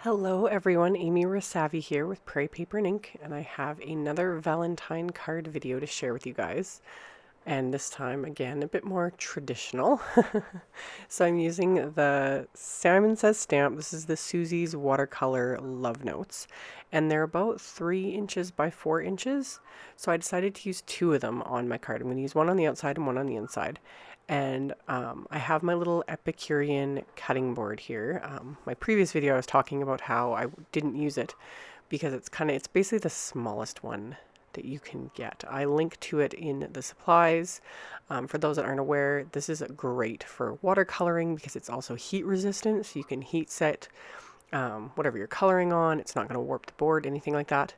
Hello everyone, AmyR's here with Prairie Paper and Ink, and I have another Valentine card video to share with you guys. And this time, again, a bit more traditional. So I'm using the Simon Says stamp. This is the Susie's Watercolor Love Notes. And they're about 3 inches by 4 inches. So I decided to use 2 of them on my card. I'm going to use one on the outside and one on the inside. And I have my little Epicurean cutting board here. My previous video I was talking about how I didn't use it because it's basically the smallest one that you can get. I link to it in the supplies. For those that aren't aware, this is great for watercoloring because it's also heat resistant, so you can heat set whatever you're coloring on. It's not going to warp the board, anything like that.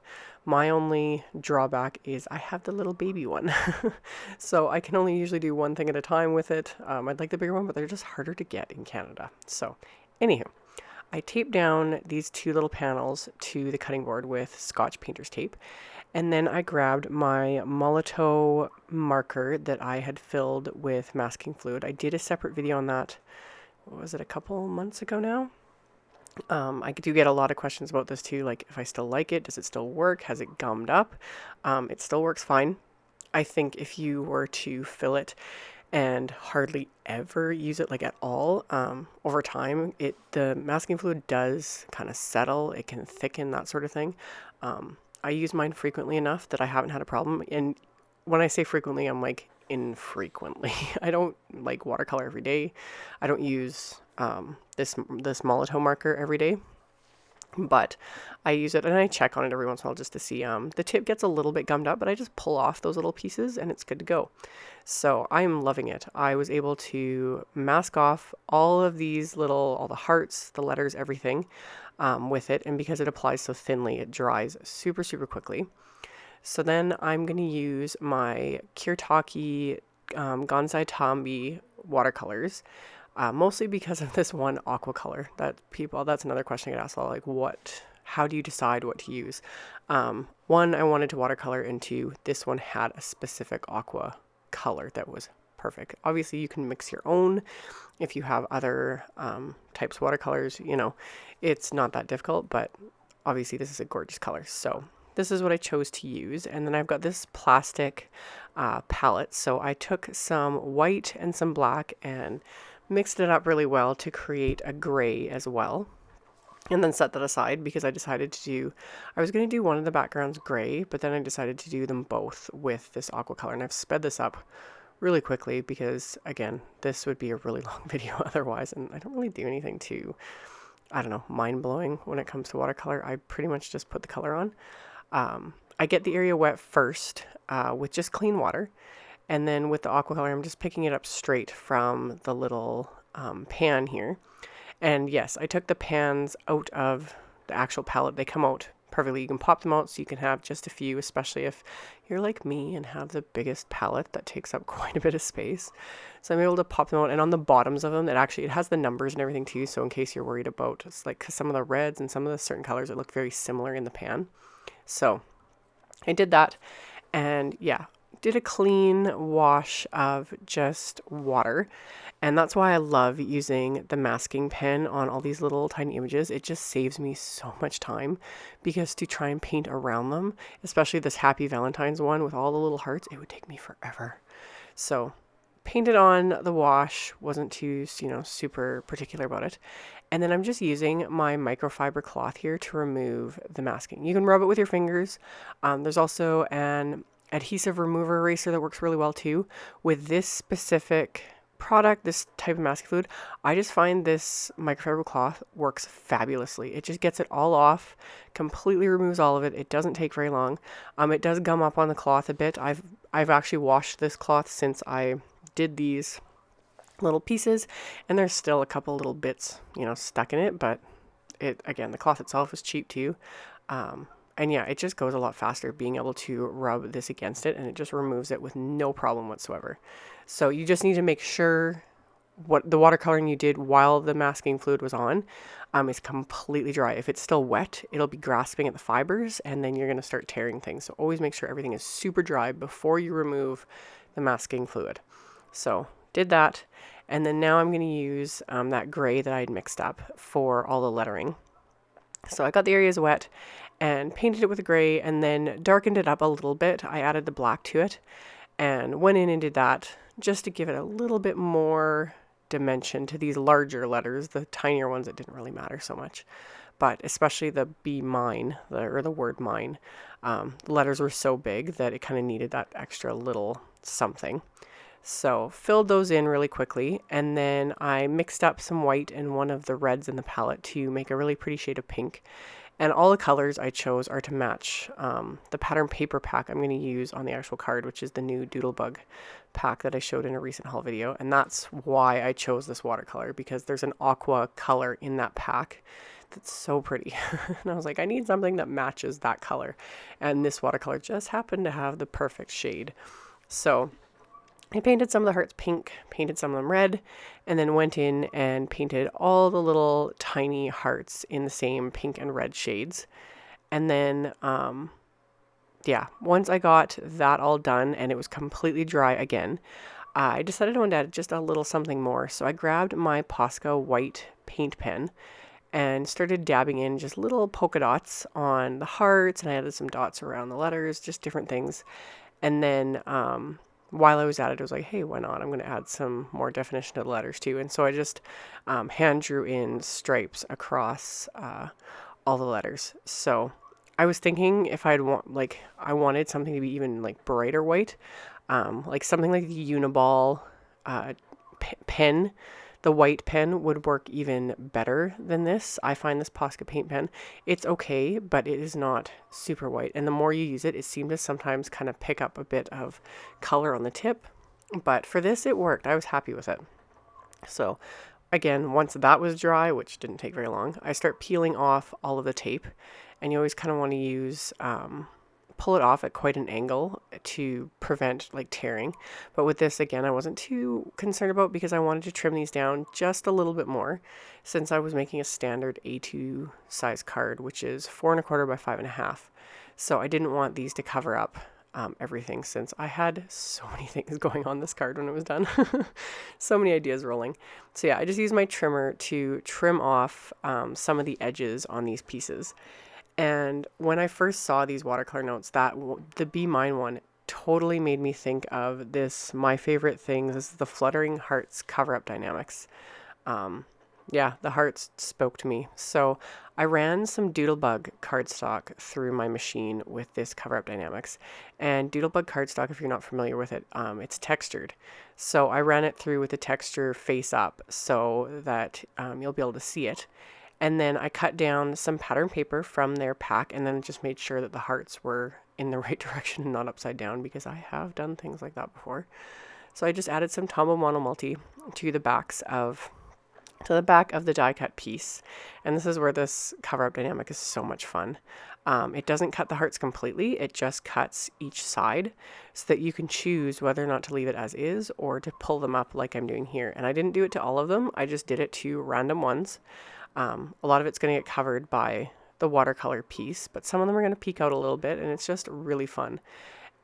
My only drawback is I have the little baby one. So I can only usually do one thing at a time with it. I'd like the bigger one, but they're just harder to get in Canada. So anywho, I taped down these 2 little panels to the cutting board with Scotch painter's tape. And then I grabbed my Molotow marker that I had filled with masking fluid. I did a separate video on that, what was it, a couple months ago now? I do get a lot of questions about this too, like if I still like it, does it still work? Has it gummed up? It still works fine. I think if you were to fill it and hardly ever use it like at all, over time, the masking fluid does kind of settle. It can thicken, that sort of thing. I use mine frequently enough that I haven't had a problem. And when I say frequently, I'm like infrequently. I don't like watercolor every day. I don't use this Molotow marker every day, but I use it and I check on it every once in a while just to see. The tip gets a little bit gummed up, but I just pull off those little pieces and it's good to go. So I'm loving it. I was able to mask off all the hearts, the letters, everything with it. And because it applies so thinly, it dries super, super quickly. So then I'm going to use my Kirtaki Gansai Tambi watercolors, mostly because of this one aqua color that's another question I get asked a lot, like how do you decide what to use? One, I wanted to watercolor, and 2, this one had a specific aqua color that was perfect. Obviously you can mix your own if you have other types of watercolors, it's not that difficult, but obviously this is a gorgeous color. So this is what I chose to use. And then I've got this plastic palette. So I took some white and some black and mixed it up really well to create a gray as well. And then set that aside because I was going to do one of the backgrounds gray, but then I decided to do them both with this aqua color. And I've sped this up really quickly because, again, this would be a really long video otherwise. And I don't really do anything too, mind-blowing when it comes to watercolor. I pretty much just put the color on. I get the area wet first with just clean water. And then with the aqua color, I'm just picking it up straight from the little pan here. And yes, I took the pans out of the actual palette. They come out perfectly. You can pop them out so you can have just a few, especially if you're like me and have the biggest palette that takes up quite a bit of space. So I'm able to pop them out, and on the bottoms of them, it has the numbers and everything too. So in case you're worried about, it's like some of the reds and some of the certain colors that look very similar in the pan. So I did that, and yeah, did a clean wash of just water. And that's why I love using the masking pen on all these little tiny images. It just saves me so much time, because to try and paint around them, especially this Happy Valentine's one with all the little hearts, it would take me forever. So painted on the wash, wasn't too, super particular about it. And then I'm just using my microfiber cloth here to remove the masking. You can rub it with your fingers. There's also an adhesive remover eraser that works really well too. With this specific product, this type of masking fluid, I just find this microfiber cloth works fabulously. It just gets it all off, completely removes all of it. It doesn't take very long. It does gum up on the cloth a bit. I've actually washed this cloth since I did these little pieces, and there's still a couple little bits, stuck in it, but the cloth itself is cheap too. And yeah, it just goes a lot faster being able to rub this against it, and it just removes it with no problem whatsoever. So you just need to make sure what the watercoloring you did while the masking fluid was on is completely dry. If it's still wet, it'll be grasping at the fibers, and then you're going to start tearing things. So always make sure everything is super dry before you remove the masking fluid. So did that, and then now I'm going to use that gray that I had mixed up for all the lettering. So I got the areas wet and painted it with gray and then darkened it up a little bit. I added the black to it and went in and did that just to give it a little bit more dimension to these larger letters. The tinier ones, it didn't really matter so much. But especially the be mine, or the word mine, the letters were so big that it kind of needed that extra little something. So filled those in really quickly, and then I mixed up some white and one of the reds in the palette to make a really pretty shade of pink. And all the colors I chose are to match the pattern paper pack I'm going to use on the actual card, which is the new Doodlebug pack that I showed in a recent haul video. And that's why I chose this watercolor, because there's an aqua color in that pack that's so pretty. And I was like, I need something that matches that color. And this watercolor just happened to have the perfect shade. So I painted some of the hearts pink, painted some of them red, and then went in and painted all the little tiny hearts in the same pink and red shades. And then, once I got that all done and it was completely dry again, I decided I wanted to add just a little something more. So I grabbed my Posca white paint pen and started dabbing in just little polka dots on the hearts, and I added some dots around the letters, just different things. And then while I was at it, I was like, hey, why not? I'm going to add some more definition to the letters too. And so I just hand drew in stripes across all the letters. So I was thinking if I wanted something to be even like brighter white, like something like the Uniball pen. The white pen would work even better than this. I find this Posca paint pen, it's okay, but it is not super white. And the more you use it, it seems to sometimes kind of pick up a bit of color on the tip. But for this, it worked. I was happy with it. So again, once that was dry, which didn't take very long, I start peeling off all of the tape. And you always kind of want to use pull it off at quite an angle to prevent like tearing. But with this, again, I wasn't too concerned about, because I wanted to trim these down just a little bit more, since I was making a standard A2 size card, which is 4 1/4 by 5 1/2. So I didn't want these to cover up everything, since I had so many things going on this card when it was done. So many ideas rolling. So yeah, I just used my trimmer to trim off some of the edges on these pieces. And when I first saw these watercolor notes, the Be Mine one totally made me think of this, my favorite thing. This is the Fluttering Hearts cover-up dynamics. The hearts spoke to me. So I ran some Doodlebug cardstock through my machine with this cover-up dynamics. And Doodlebug cardstock, if you're not familiar with it, it's textured. So I ran it through with the texture face up so that you'll be able to see it. And then I cut down some pattern paper from their pack, and then just made sure that the hearts were in the right direction and not upside down, because I have done things like that before. So I just added some Tombow Monomulti to the back of the die cut piece. And this is where this cover up dynamic is so much fun. It doesn't cut the hearts completely. It just cuts each side so that you can choose whether or not to leave it as is or to pull them up like I'm doing here. And I didn't do it to all of them. I just did it to random ones. A lot of it's going to get covered by the watercolor piece, but some of them are going to peek out a little bit, and it's just really fun.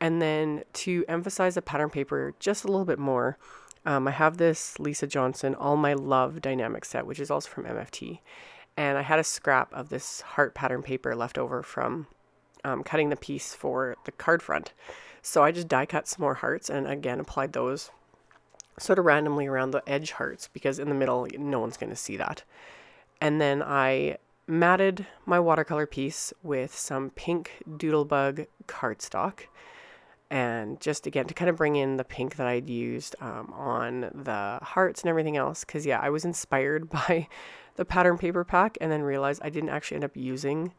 And then to emphasize the pattern paper just a little bit more, I have this Lisa Johnson All My Love dynamic set, which is also from MFT. And I had a scrap of this heart pattern paper left over from cutting the piece for the card front. So I just die cut some more hearts and again applied those sort of randomly around the edge hearts, because in the middle, no one's going to see that. And then I matted my watercolor piece with some pink Doodlebug cardstock. And just again, to kind of bring in the pink that I'd used on the hearts and everything else. Because yeah, I was inspired by the pattern paper pack and then realized I didn't actually end up using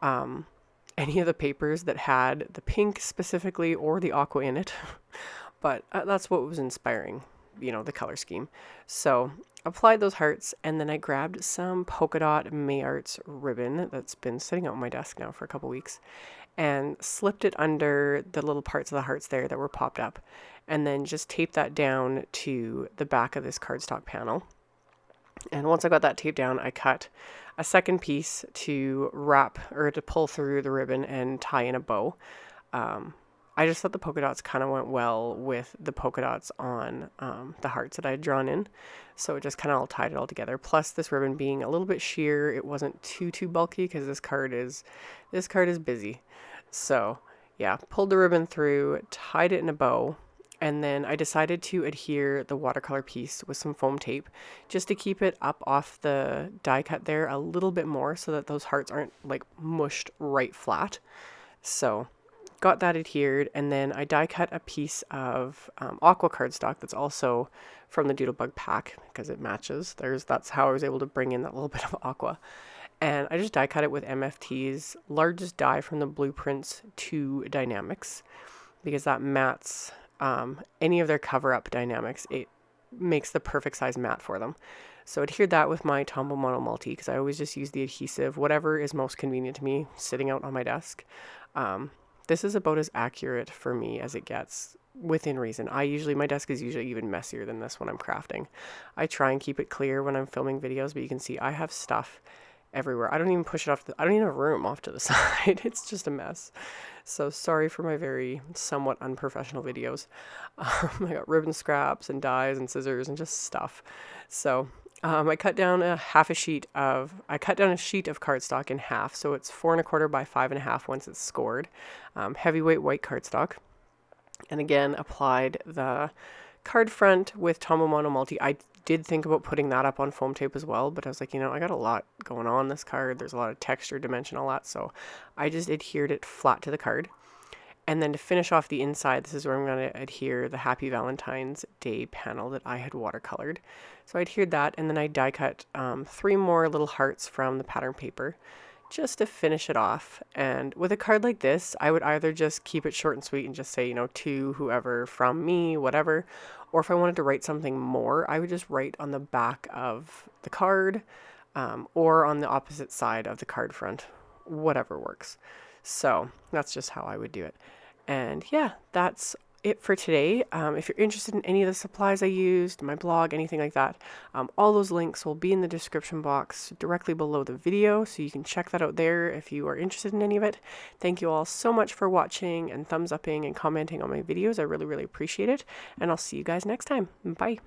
any of the papers that had the pink specifically or the aqua in it. But that's what was inspiring, the color scheme. So applied those hearts, and then I grabbed some polka dot AmyR's ribbon that's been sitting on my desk now for a couple weeks, and slipped it under the little parts of the hearts there that were popped up, and then just taped that down to the back of this cardstock panel. And once I got that taped down, I cut a second piece to wrap or to pull through the ribbon and tie in a bow. I just thought the polka dots kind of went well with the polka dots on the hearts that I had drawn in. So it just kind of all tied it all together. Plus this ribbon being a little bit sheer, it wasn't too bulky because this card is busy. So yeah, pulled the ribbon through, tied it in a bow, and then I decided to adhere the watercolor piece with some foam tape just to keep it up off the die cut there a little bit more so that those hearts aren't like mushed right flat. So got that adhered, and then I die cut a piece of aqua cardstock that's also from the Doodlebug pack because it matches. That's how I was able to bring in that little bit of aqua. And I just die cut it with MFT's largest die from the Blueprints 2 Dynamics because that mats any of their cover-up dynamics. It makes the perfect size mat for them. So adhered that with my Tombow Mono Multi because I always just use the adhesive, whatever is most convenient to me, sitting out on my desk. This is about as accurate for me as it gets within reason. My desk is usually even messier than this when I'm crafting. I try and keep it clear when I'm filming videos, but you can see I have stuff everywhere. I don't even push it off. I don't even have room off to the side. It's just a mess. So sorry for my very somewhat unprofessional videos. I got ribbon scraps and dies and scissors and just stuff. So I cut down a sheet of cardstock in half, so it's 4 1/4 by 5 1/2 once it's scored. Heavyweight white cardstock, and again applied the card front with Tombow Mono Multi. I did think about putting that up on foam tape as well, but I was like, I got a lot going on this card. There's a lot of texture, dimension, all that, so I just adhered it flat to the card. And then to finish off the inside, this is where I'm going to adhere the Happy Valentine's Day panel that I had watercolored. So I adhered that, and then I die cut 3 more little hearts from the pattern paper just to finish it off. And with a card like this, I would either just keep it short and sweet and just say, to whoever, from me, whatever. Or if I wanted to write something more, I would just write on the back of the card or on the opposite side of the card front, whatever works. So that's just how I would do it. And yeah, that's it for today. If you're interested in any of the supplies I used, my blog, anything like that, all those links will be in the description box directly below the video, so you can check that out there if you are interested in any of it. Thank you all so much for watching and thumbs upping and commenting on my videos. I really, really appreciate it. And I'll see you guys next time. Bye.